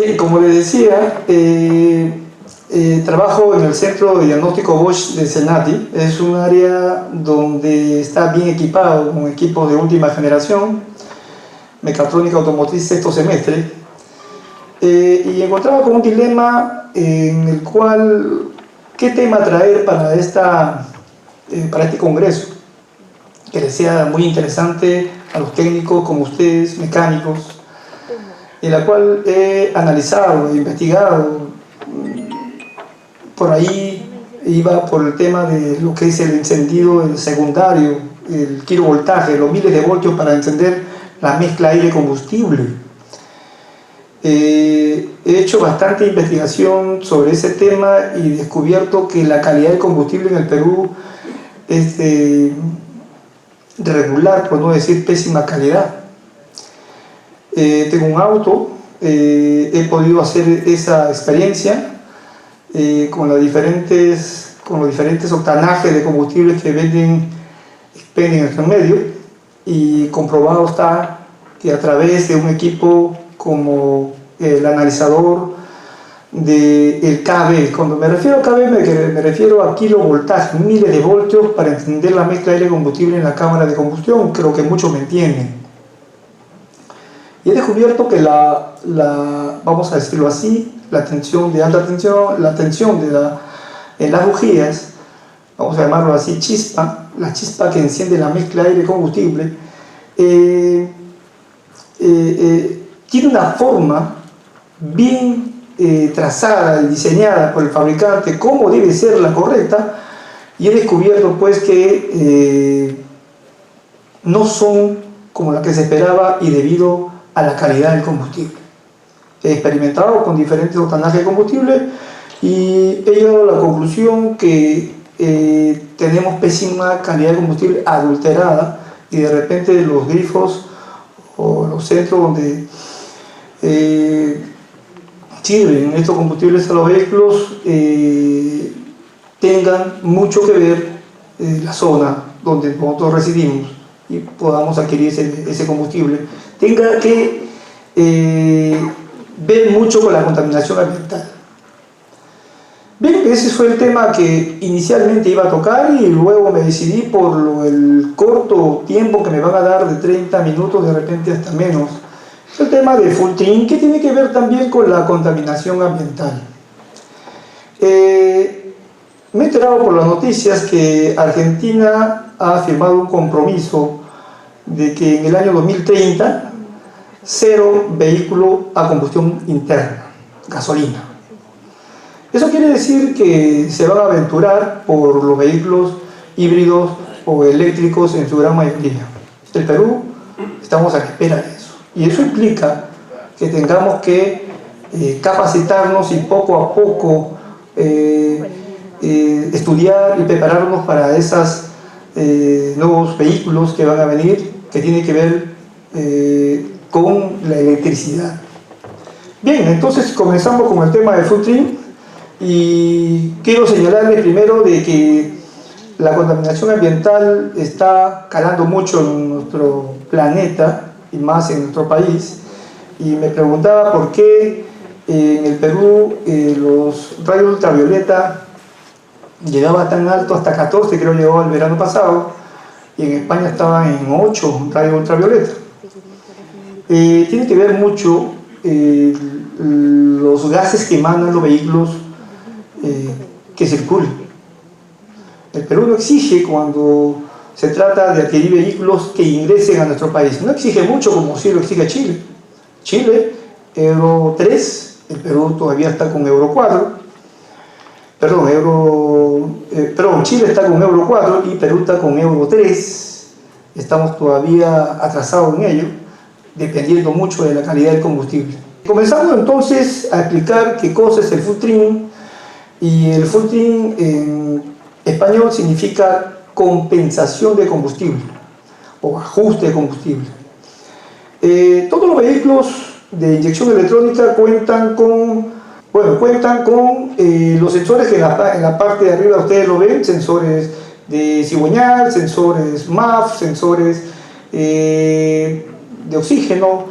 Bien, como les decía, trabajo en el Centro de Diagnóstico Bosch de Senati. Es un área donde está bien equipado con equipos de última generación, mecatrónica automotriz sexto semestre, y encontraba con un dilema en el cual, ¿qué tema traer para este congreso? Que les sea muy interesante a los técnicos como ustedes, mecánicos, en la cual he analizado, he investigado. Por ahí iba por el tema de lo que es el encendido el secundario, el kilovoltaje, los miles de voltios para encender la mezcla aire-combustible. He hecho bastante investigación sobre ese tema y descubierto que la calidad del combustible en el Perú es regular, por no decir pésima calidad. Tengo un auto, he podido hacer esa experiencia con los diferentes octanajes de combustibles que venden en nuestro medio, y comprobado está que a través de un equipo como el analizador del KB, cuando me refiero a KB me refiero a kilovoltaje, miles de voltios para encender la mezcla aire-combustible en la cámara de combustión, creo que muchos me entienden. Y he descubierto que vamos a decirlo así, la tensión de alta tensión, la tensión en las bujías, vamos a llamarlo así, chispa, la chispa que enciende la mezcla aire-combustible, tiene una forma bien trazada y diseñada por el fabricante, cómo debe ser la correcta, y he descubierto pues que no son como la que se esperaba y debido a la calidad del combustible. He experimentado con diferentes octanajes de combustible y he llegado a la conclusión que tenemos pésima calidad de combustible adulterada, y de repente los grifos o los centros donde sirven estos combustibles a los vehículos tengan mucho que ver la zona donde nosotros residimos y podamos adquirir ese combustible, tenga que ver mucho con la contaminación ambiental. Bien, ese fue el tema que inicialmente iba a tocar, y luego me decidí por el corto tiempo que me van a dar de 30 minutos, de repente hasta menos, el tema de full trim, que tiene que ver también con la contaminación ambiental. Me he enterado por las noticias que Argentina ha firmado un compromiso de que en el año 2030 cero vehículo a combustión interna, gasolina. Eso quiere decir que se van a aventurar por los vehículos híbridos o eléctricos en su gran mayoría. El Perú estamos a la espera de eso, y eso implica que tengamos que capacitarnos y poco a poco estudiar y prepararnos para esos nuevos vehículos que van a venir, que tienen que ver con la electricidad. Bien, entonces comenzamos con el tema del full trim, y quiero señalarles primero de que la contaminación ambiental está calando mucho en nuestro planeta y más en nuestro país, y me preguntaba por qué en el Perú los rayos ultravioleta llegaba tan alto, hasta 14 creo llegó el verano pasado, y en España estaban en 8 rayos ultravioleta. Tiene que ver mucho los gases que emanan los vehículos que circulan. El Perú no exige, cuando se trata de adquirir vehículos, que ingresen a nuestro país. No exige mucho como sí lo exige Chile. Chile, Euro 3, el Perú todavía está con Euro 4. Chile está con Euro 4 y Perú está con Euro 3. Estamos todavía atrasados en ello, dependiendo mucho de la calidad del combustible. Comenzamos entonces a explicar qué cosa es el full trim. Y el full trim en español significa compensación de combustible o ajuste de combustible. Todos los vehículos de inyección electrónica cuentan con los sensores que en la parte de arriba ustedes lo ven, sensores de cigüeñal, sensores MAF, sensores de oxígeno,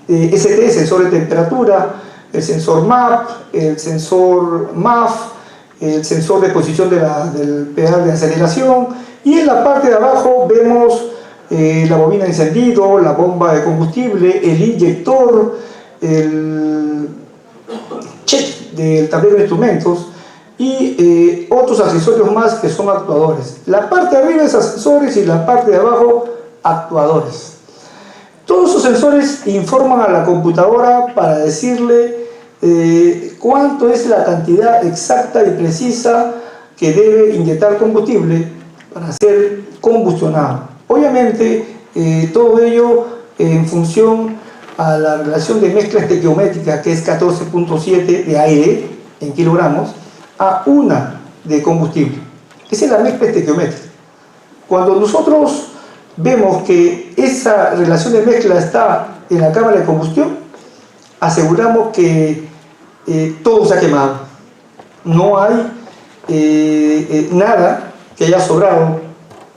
ST, sensor de temperatura, el sensor MAP, el sensor MAF, el sensor de posición del pedal de aceleración, y en la parte de abajo vemos la bobina de encendido, la bomba de combustible, el inyector, el check del tablero de instrumentos y otros accesorios más que son actuadores. La parte de arriba es accesorios y la parte de abajo actuadores. Todos esos sensores informan a la computadora para decirle cuánto es la cantidad exacta y precisa que debe inyectar combustible para ser combustionado. Obviamente todo ello en función a la relación de mezcla estequiométrica, que es 14.7 de aire en kilogramos a 1 de combustible. Esa es la mezcla estequiométrica. Cuando nosotros vemos que esa relación de mezcla está en la cámara de combustión, aseguramos que todo se ha quemado. No hay nada que haya sobrado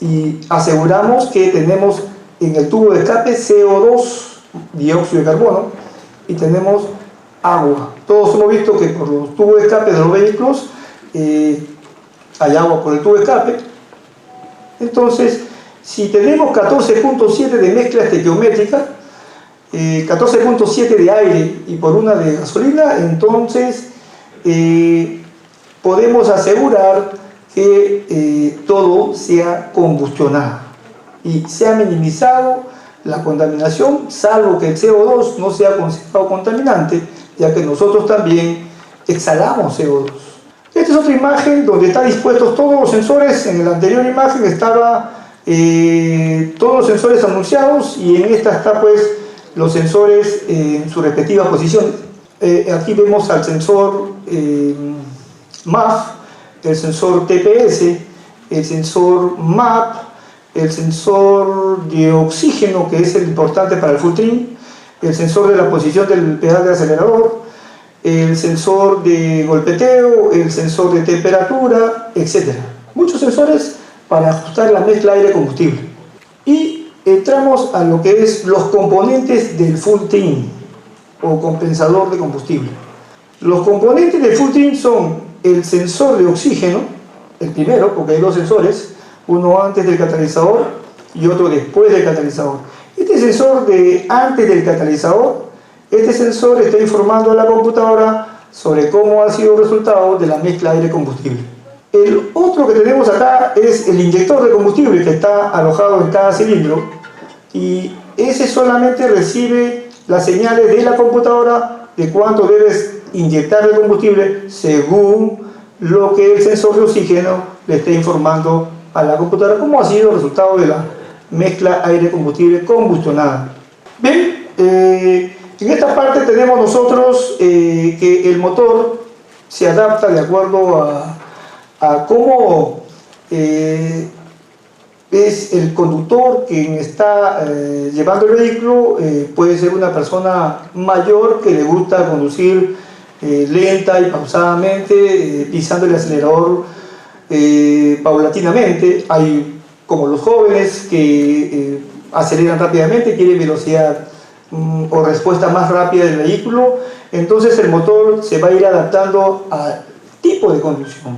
y aseguramos que tenemos en el tubo de escape CO2, dióxido de carbono, y tenemos agua. Todos hemos visto que por los tubos de escape de los vehículos hay agua por el tubo de escape. Entonces, si tenemos 14.7 de mezcla estequiométrica, 14.7 de aire y por 1 de gasolina, entonces podemos asegurar que todo sea combustionado y se ha minimizado la contaminación, salvo que el CO2 no sea considerado contaminante, ya que nosotros también exhalamos CO2. Esta es otra imagen donde están dispuestos todos los sensores. En la anterior imagen estaban todos los sensores anunciados y en esta está pues los sensores en sus respectivas posiciones. Aquí vemos al sensor MAF, el sensor TPS, el sensor MAP, el sensor de oxígeno, que es el importante para el full trim, el sensor de la posición del pedal de acelerador, el sensor de golpeteo, el sensor de temperatura, etc. Muchos sensores para ajustar la mezcla aire-combustible. Y entramos a lo que es los componentes del full trim o compensador de combustible. Los componentes del full trim son el sensor de oxígeno, el primero, porque hay dos sensores, uno antes del catalizador y otro después del catalizador. Este sensor de antes del catalizador, este sensor está informando a la computadora sobre cómo ha sido el resultado de la mezcla aire-combustible. El otro que tenemos acá es el inyector de combustible, que está alojado en cada cilindro, y ese solamente recibe las señales de la computadora de cuánto debes inyectar de combustible según lo que el sensor de oxígeno le esté informando a la computadora cómo ha sido el resultado de la mezcla aire-combustible combustionada. Bien, en esta parte tenemos nosotros que el motor se adapta de acuerdo a cómo es el conductor quien está llevando el vehículo. Puede ser una persona mayor que le gusta conducir lenta y pausadamente, pisando el acelerador paulatinamente. Hay como los jóvenes que aceleran rápidamente, quieren velocidad o respuesta más rápida del vehículo. Entonces el motor se va a ir adaptando al tipo de conducción.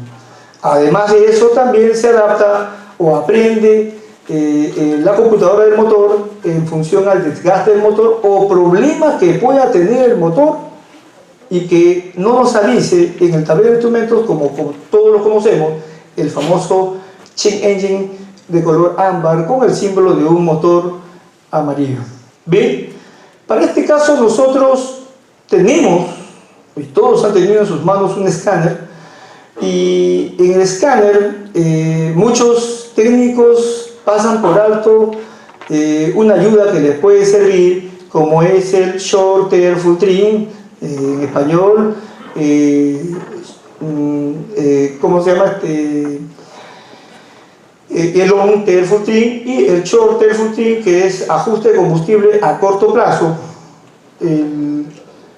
Además de eso, también se adapta o aprende la computadora del motor en función al desgaste del motor o problemas que pueda tener el motor y que no nos avise en el tablero de instrumentos, como todos lo conocemos, el famoso check engine de color ámbar con el símbolo de un motor amarillo. Bien, para este caso nosotros tenemos, y todos han tenido en sus manos, un escáner, y en el escáner muchos técnicos pasan por alto una ayuda que les puede servir, como es el Shorter Full Trim, en español, ¿cómo se llama? El Long Tail Full Trim y el Short Tail Full Trim, que es ajuste de combustible a corto plazo. El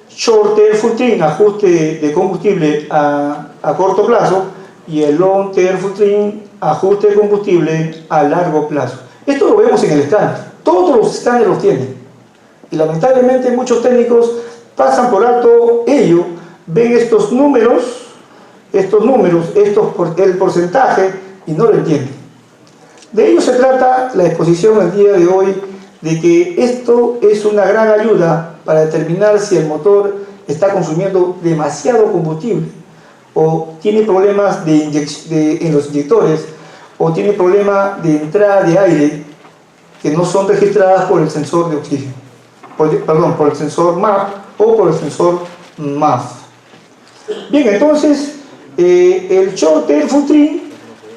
Short Tail Full Trim, ajuste de combustible a corto plazo, y el Long Tail Full Trim, ajuste de combustible a largo plazo. Esto lo vemos en el escáner. Todos los escáneres los tienen. Y lamentablemente muchos técnicos pasan por alto ello, ven estos números, el porcentaje, y no lo entienden. De ello se trata la exposición el día de hoy, de que esto es una gran ayuda para determinar si el motor está consumiendo demasiado combustible, o tiene problemas en los inyectores, o tiene problemas de entrada de aire que no son registradas por el sensor de oxígeno, por el sensor MAP o por el sensor MAF. Bien, entonces el Short Air Filtering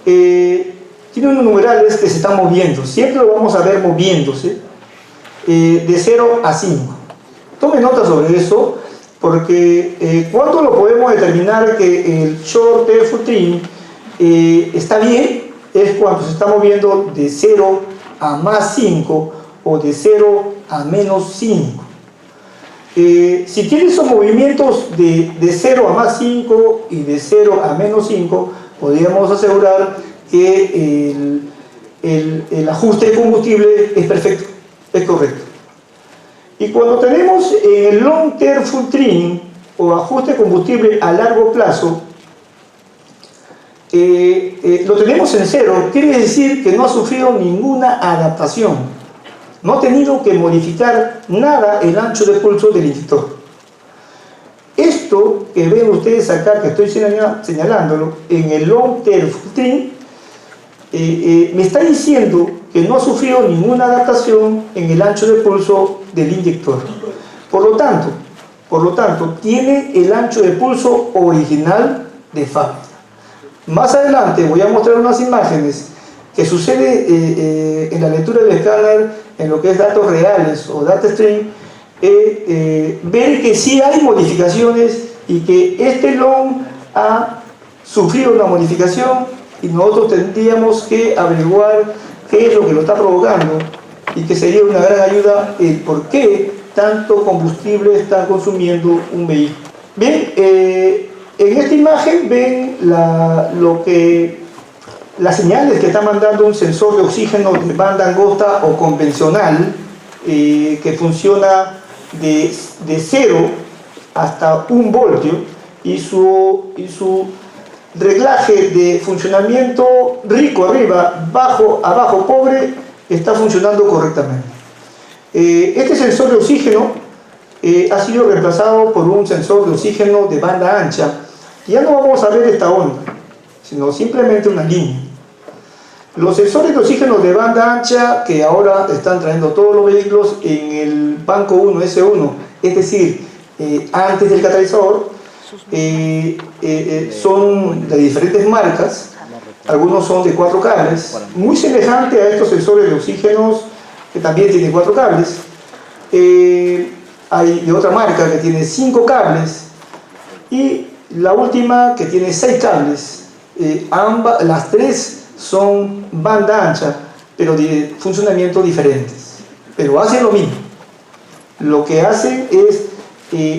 tiene unos numerales que se están moviendo, siempre lo vamos a ver moviéndose de 0 a 5. Tome nota sobre eso, porque ¿cuándo lo podemos determinar que el Short Air Filtering está bien? Es cuando se está moviendo de 0 a más 5 o de 0 a menos 5. Si tiene esos movimientos de 0 a más 5 y de 0 a menos 5, podríamos asegurar que el ajuste de combustible es perfecto, es correcto. Y cuando tenemos el Long Term Filtering o ajuste de combustible a largo plazo, lo tenemos en 0, quiere decir que no ha sufrido ninguna adaptación, no ha tenido que modificar nada el ancho de pulso del inyector. Esto que ven ustedes acá, que estoy señalándolo, en el Long Term Filtering, me está diciendo que no ha sufrido ninguna adaptación en el ancho de pulso del inyector. Por lo tanto, tiene el ancho de pulso original de fábrica. Más adelante voy a mostrar unas imágenes que sucede en la lectura del escáner, en lo que es datos reales o data stream, ver que sí hay modificaciones y que este long ha sufrido una modificación, y nosotros tendríamos que averiguar qué es lo que lo está provocando, y que sería una gran ayuda el por qué tanto combustible está consumiendo un vehículo. Bien, en esta imagen ven las señales que está mandando un sensor de oxígeno de banda angosta o convencional, que funciona de 0 hasta 1 voltio, y su reglaje de funcionamiento rico arriba, bajo abajo, pobre, está funcionando correctamente. Este sensor de oxígeno ha sido reemplazado por un sensor de oxígeno de banda ancha. Ya no vamos a ver esta onda, sino simplemente una línea. Los sensores de oxígeno de banda ancha que ahora están trayendo todos los vehículos en el banco 1 S1, es decir, antes del catalizador, son de diferentes marcas. Algunos son de 4 cables, muy semejante a estos sensores de oxígenos que también tienen 4 cables. Hay de otra marca que tiene 5 cables, y la última que tiene 6 cables. Las 3 son banda ancha, pero de funcionamiento diferentes, pero hacen lo mismo. Lo que hacen es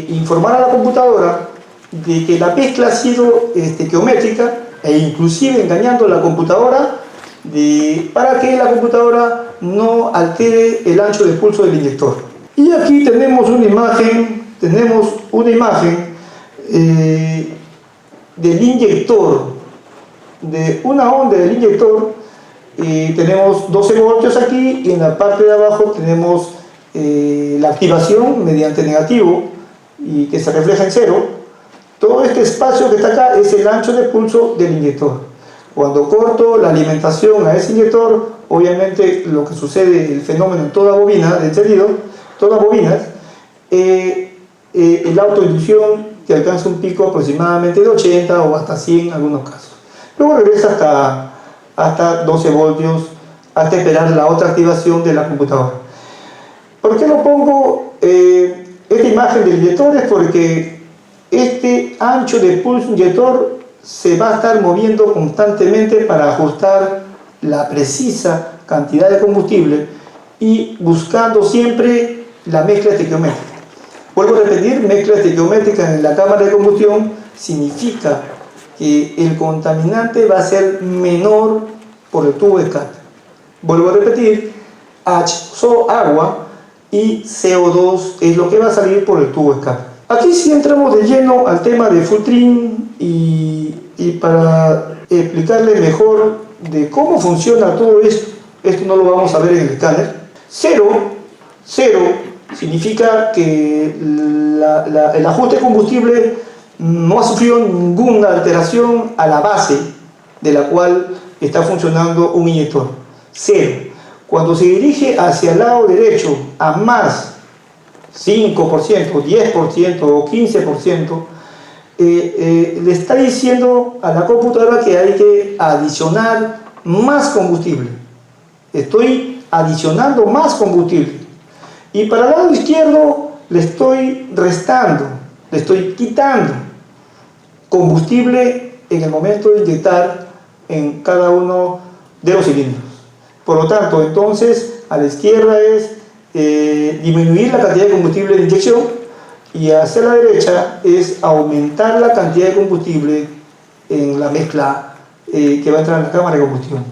informar a la computadora de que la mezcla ha sido geométrica, e inclusive engañando a la computadora para que la computadora no altere el ancho de pulso del inyector. Y aquí tenemos una imagen, del inyector, de una onda del inyector. Tenemos 12 voltios aquí, y en la parte de abajo tenemos la activación mediante negativo, y que se refleja en 0. Todo este espacio que está acá es el ancho de pulso del inyector. Cuando corto la alimentación a ese inyector, obviamente lo que sucede, el fenómeno en toda bobina de encendido, todas las bobinas, el autoinducción, que alcanza un pico aproximadamente de 80 o hasta 100 en algunos casos. Luego regresa hasta 12 voltios, hasta esperar la otra activación de la computadora. ¿Por qué lo pongo esta imagen del inyector? Es porque este ancho de pulso inyector se va a estar moviendo constantemente para ajustar la precisa cantidad de combustible y buscando siempre la mezcla estequiométrica. Vuelvo a repetir, mezcla estequiométrica en la cámara de combustión significa que el contaminante va a ser menor por el tubo de escape. Vuelvo a repetir, H, agua, y CO2 es lo que va a salir por el tubo de escape. Aquí sí entramos de lleno al tema de full trim y para explicarle mejor de cómo funciona todo esto no lo vamos a ver en el escáner. Cero significa que el ajuste de combustible no ha sufrido ninguna alteración a la base de la cual está funcionando un inyector. Cero. Cuando se dirige hacia el lado derecho a más 5%, 10% o 15%, le está diciendo a la computadora que hay que adicionar más combustible. Estoy adicionando más combustible. Y para el lado izquierdo le estoy restando, le estoy quitando combustible en el momento de inyectar en cada uno de los cilindros. Por lo tanto, entonces, a la izquierda es disminuir la cantidad de combustible de inyección y hacia la derecha es aumentar la cantidad de combustible en la mezcla que va a entrar en la cámara de combustión.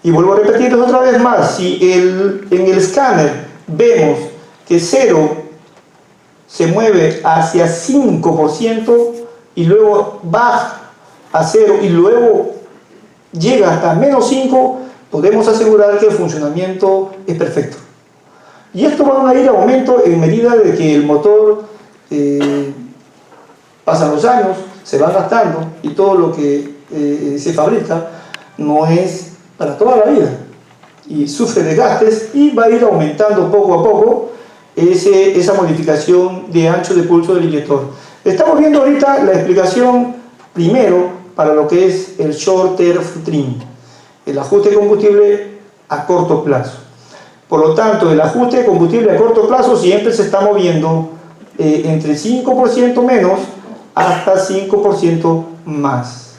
Y vuelvo a repetirles otra vez más, si en el escáner vemos que 0 se mueve hacia 5% y luego baja a 0 y luego llega hasta menos 5, podemos asegurar que el funcionamiento es perfecto. Y esto va a ir a aumento en medida de que el motor pasan los años, se va gastando y todo lo que se fabrica no es para toda la vida y sufre desgastes y va a ir aumentando poco a poco esa modificación de ancho de pulso del inyector. Estamos viendo ahorita la explicación primero para lo que es el short term trim, el ajuste de combustible a corto plazo. Por lo tanto, el ajuste de combustible a corto plazo siempre se está moviendo entre 5% menos hasta 5% más.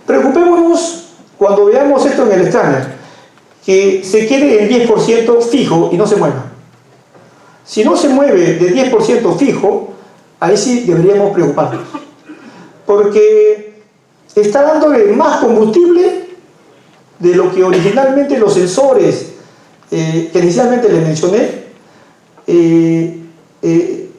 Preocupémonos cuando veamos esto en el escáner, que se quede en 10% fijo y no se mueva. Si no se mueve de 10% fijo, ahí sí deberíamos preocuparnos, porque está dándole más combustible de lo que originalmente los sensores que inicialmente les mencioné,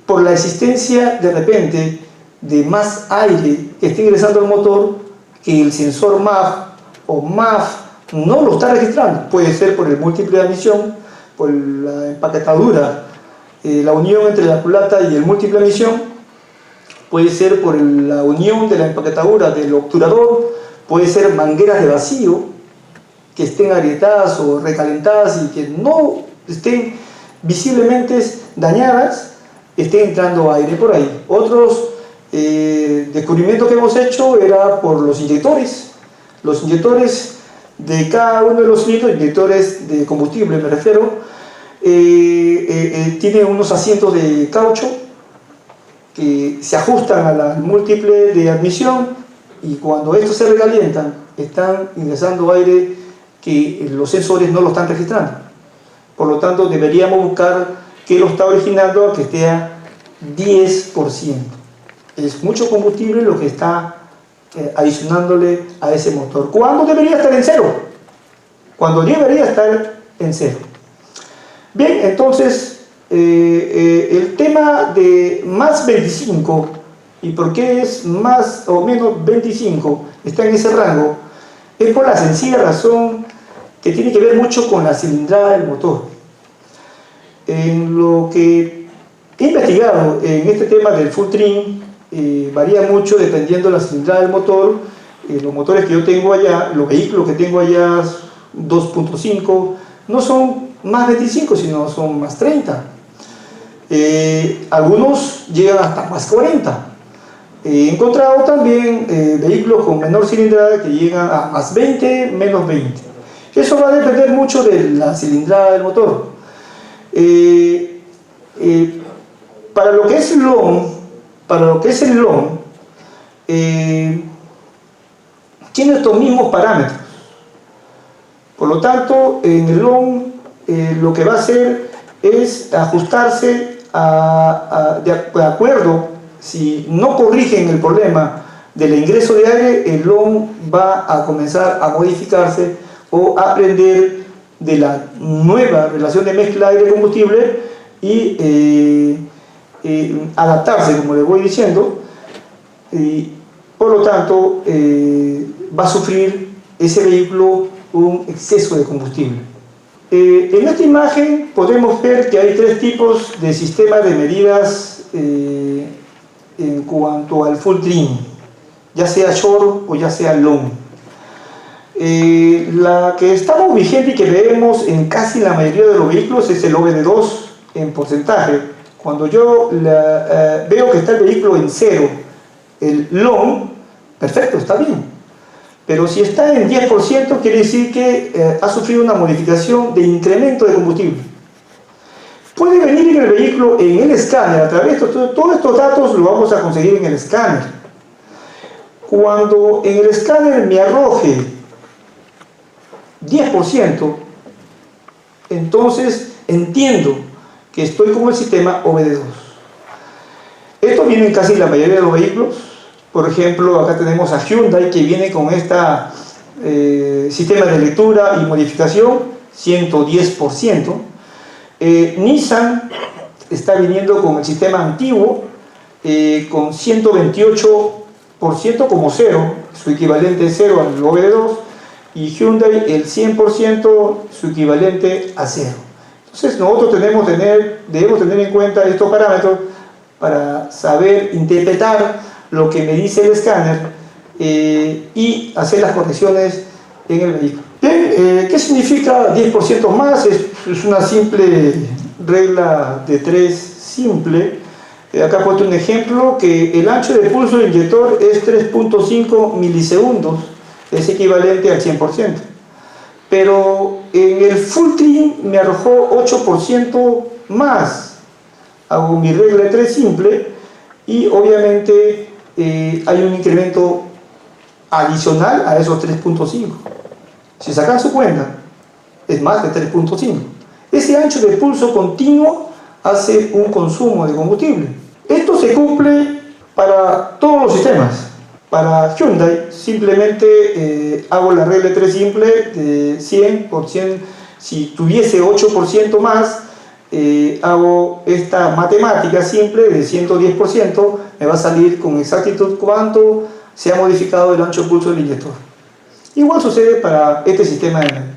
por la existencia de repente de más aire que está ingresando al motor que el sensor MAF o MAF no lo está registrando. Puede ser por el múltiple de admisión, por la empaquetadura, la unión entre la culata y el múltiple de admisión, puede ser por la unión de la empaquetadura del obturador, puede ser mangueras de vacío que estén agrietadas o recalentadas y que no estén visiblemente dañadas, esté entrando aire por ahí. Otros descubrimientos que hemos hecho era por los inyectores. Los inyectores de cada uno de los cilindros, inyectores de combustible me refiero, tienen unos asientos de caucho que se ajustan al múltiple de admisión y cuando estos se recalientan están ingresando aire que los sensores no lo están registrando. Por lo tanto, deberíamos buscar qué lo está originando a que esté a 10%. Es mucho combustible lo que está adicionándole a ese motor. ¿Cuándo debería estar en 0? Cuando debería estar en 0. Bien, entonces, el tema de más 25, y por qué es más o menos 25, está en ese rango, es por la sencilla razón que tiene que ver mucho con la cilindrada del motor. En lo que he investigado en este tema del full trim, varía mucho dependiendo de la cilindrada del motor. Los motores que yo tengo allá, los vehículos que tengo allá 2.5, no son más 25, sino son más 30. Algunos llegan hasta más 40. He encontrado también vehículos con menor cilindrada que llegan a más 20, menos 20. Eso va a depender mucho de la cilindrada del motor. Para lo que es el long, tiene estos mismos parámetros. Por lo tanto, en el long lo que va a hacer es ajustarse de acuerdo. Si no corrigen el problema del ingreso de aire, el long va a comenzar a modificarse o aprender de la nueva relación de mezcla aire-combustible y adaptarse, como les voy diciendo, y por lo tanto va a sufrir ese vehículo un exceso de combustible. En esta imagen podemos ver que hay tres tipos de sistemas de medidas en cuanto al full trim, ya sea short o ya sea long. La que estamos vigente y que vemos en casi la mayoría de los vehículos es el OBD2 en porcentaje. Cuando yo veo que está el vehículo en 0, el long, perfecto, está bien. Pero si está en 10%, quiere decir que ha sufrido una modificación de incremento de combustible. Puede venir en el vehículo, en el escáner, a través de todos estos datos los vamos a conseguir en el escáner. Cuando en el escáner me arroje 10%, entonces entiendo que estoy con el sistema OBD2. Esto viene en casi la mayoría de los vehículos. Por ejemplo, acá tenemos a Hyundai que viene con este sistema de lectura y modificación 110%. Nissan está viniendo con el sistema antiguo con 128% como cero, su equivalente cero al OBD2, y Hyundai el 100%, su equivalente a cero. Entonces nosotros debemos tener en cuenta estos parámetros para saber interpretar lo que me dice el escáner y hacer las correcciones en el vehículo. Bien, ¿qué significa 10% más? Es una simple regla de 3 simple. Acá he puesto un ejemplo que el ancho de pulso del inyector es 3.5 milisegundos, es equivalente al 100%. Pero en el full trim me arrojó 8% más. Hago mi regla de 3 simple y obviamente hay un incremento adicional a esos 3.5. Si sacan su cuenta, es más de 3.5. Ese ancho de pulso continuo hace un consumo de combustible. Esto se cumple para todos los sistemas. Para Hyundai simplemente hago la regla de 3 simple de 100%. Si tuviese 8% más, hago esta matemática simple de 110%, me va a salir con exactitud cuánto se ha modificado el ancho de pulso del inyector. Igual sucede para este sistema de medio.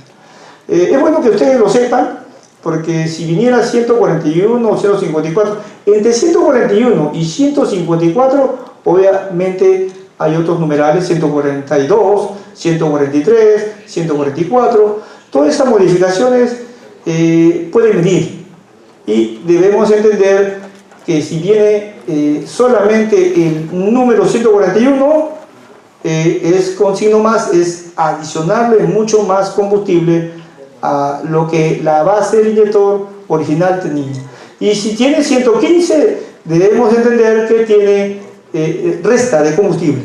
Es bueno que ustedes lo sepan, porque si viniera 141 o 054, entre 141 y 154, obviamente hay otros numerales, 142, 143, 144, todas esas modificaciones pueden venir. Y debemos entender que si viene solamente el número 141, es con signo más, es adicionarle mucho más combustible a lo que la base del inyector original tenía. Y si tiene 115, debemos entender que tiene resta de combustible.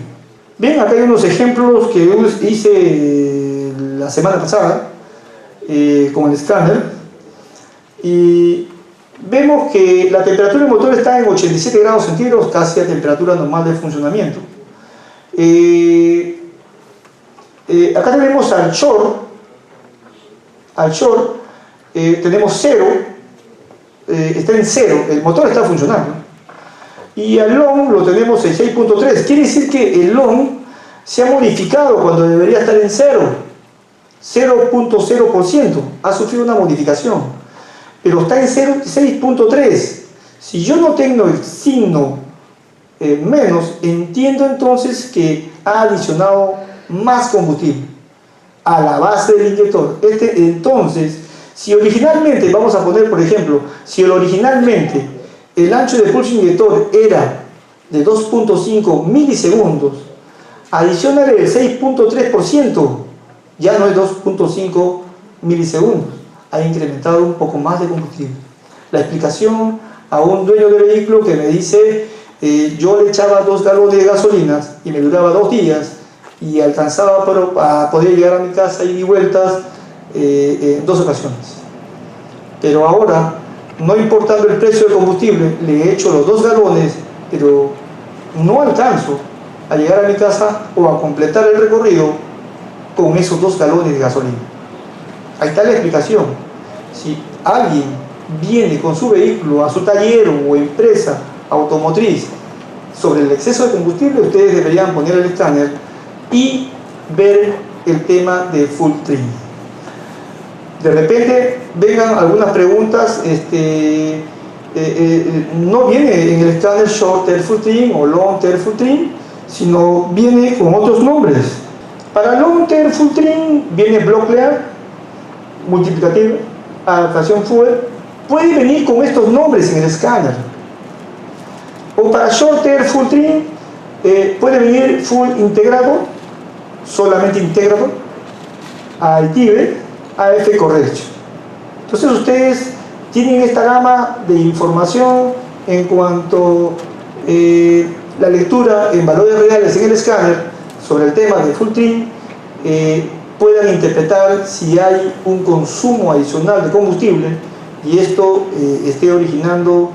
Bien, acá hay unos ejemplos que hice la semana pasada con el escáner y vemos que la temperatura del motor está en 87 grados centígrados, casi a temperatura normal de funcionamiento. Acá tenemos al short, tenemos 0, está en 0, el motor está funcionando. Y al long lo tenemos en 6.3, quiere decir que el long se ha modificado cuando debería estar en 0.0%, ha sufrido una modificación, pero está en 6.3. Si yo no tengo el signo menos, entiendo entonces que ha adicionado más combustible a la base del inyector. Entonces, si originalmente, vamos a poner por ejemplo, si originalmente el ancho de pulso inyector era de 2.5 milisegundos, adicionale el 6.3%, ya no es 2.5 milisegundos, ha incrementado un poco más de combustible. La explicación a un dueño de vehículo que me dice, yo le echaba 2 galones de gasolina y me duraba 2 días y alcanzaba a poder llegar a mi casa y vueltas en 2 ocasiones. Pero ahora, no importando el precio del combustible, le he hecho los 2 galones, pero no alcanzo a llegar a mi casa o a completar el recorrido con esos 2 galones de gasolina. Ahí está la explicación. Si alguien viene con su vehículo a su taller o empresa automotriz sobre el exceso de combustible, ustedes deberían poner el escáner y ver el tema de full trim. De repente vengan algunas preguntas, no viene en el escáner short tail full trim o long tail full trim, sino viene con otros nombres. Para long tail full trim viene block lead, multiplicativo, adaptación full, puede venir con estos nombres en el escáner. O para short tail full trim puede venir full integrado, solamente integrado, aditivo, AF correction. Entonces ustedes tienen esta gama de información en cuanto la lectura en valores reales en el escáner sobre el tema de full trim puedan interpretar si hay un consumo adicional de combustible y esto esté originando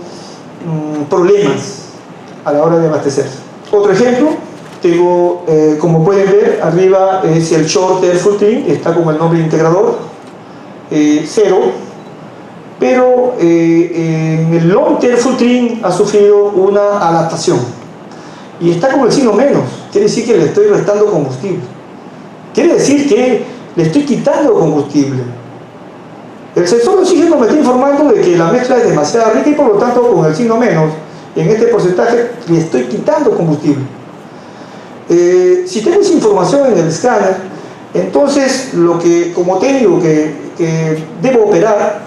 problemas a la hora de abastecerse. Otro ejemplo, tengo, como pueden ver, arriba es el short tail full trim, está con el nombre integrador, 0, pero en el long tail full trim ha sufrido una adaptación y está con el signo menos, quiere decir que le estoy restando combustible, quiere decir que le estoy quitando combustible. El sensor de oxígeno me está informando de que la mezcla es demasiado rica y por lo tanto con el signo menos, en este porcentaje le estoy quitando combustible. Si tengo esa información en el escáner, entonces lo que como técnico que debo operar,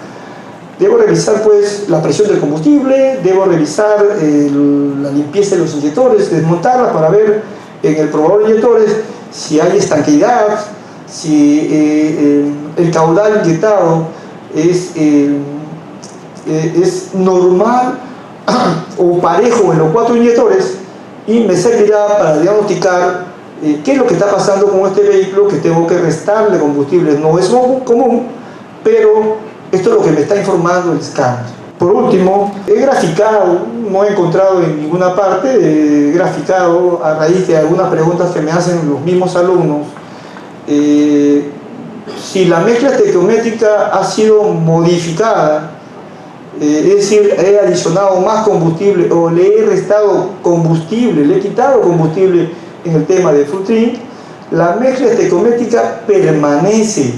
debo revisar pues la presión del combustible, debo revisar la limpieza de los inyectores, desmontarla para ver en el probador de inyectores si hay estanqueidad, si el caudal inyectado es normal o parejo en los 4 inyectores, y me servirá para diagnosticar qué es lo que está pasando con este vehículo, que tengo que restarle combustible. No es común, pero esto es lo que me está informando el escáner. Por último, he graficado, no he encontrado en ninguna parte, he graficado a raíz de algunas preguntas que me hacen los mismos alumnos, si la mezcla estequiométrica ha sido modificada, es decir, he adicionado más combustible o le he restado combustible, le he quitado combustible en el tema de full trim, la mezcla estequiométrica permanece.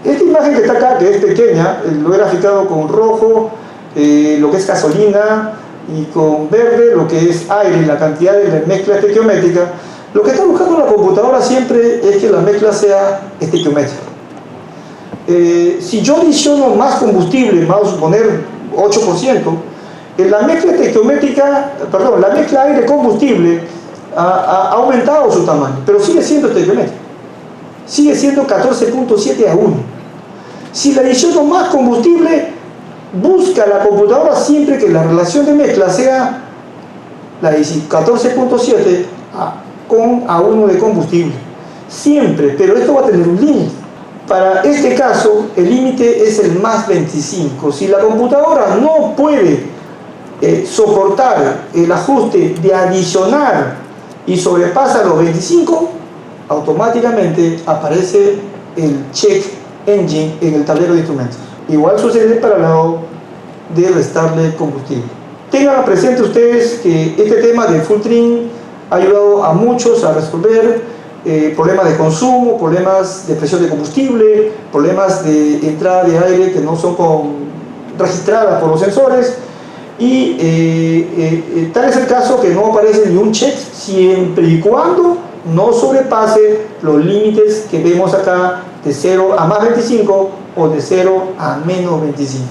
Esta imagen que está acá, que es pequeña, lo he graficado con rojo, lo que es gasolina, y con verde, lo que es aire, la cantidad de la mezcla estequiométrica. Lo que está buscando la computadora siempre es que la mezcla sea estequiométrica. Si yo adiciono más combustible, vamos a suponer 8%, la mezcla estequiométrica, perdón, la mezcla aire-combustible ha aumentado su tamaño, pero sigue siendo estequiométrica. Sigue siendo 14.7 a 1. Si le adiciono más combustible, busca la computadora siempre que la relación de mezcla sea la 14.7 con A1 de combustible. Siempre, pero esto va a tener un límite. Para este caso, el límite es el más 25. Si la computadora no puede soportar el ajuste de adicionar y sobrepasa los 25, automáticamente aparece el check engine en el tablero de instrumentos. Igual sucede para el lado de restarle combustible. Tengan presente ustedes que este tema de full trim ha ayudado a muchos a resolver problemas de consumo, problemas de presión de combustible, problemas de entrada de aire que no son registradas por los sensores, y tal es el caso que no aparece ni un check siempre y cuando no sobrepase los límites que vemos acá de 0 a más 25 o de 0 a menos 25.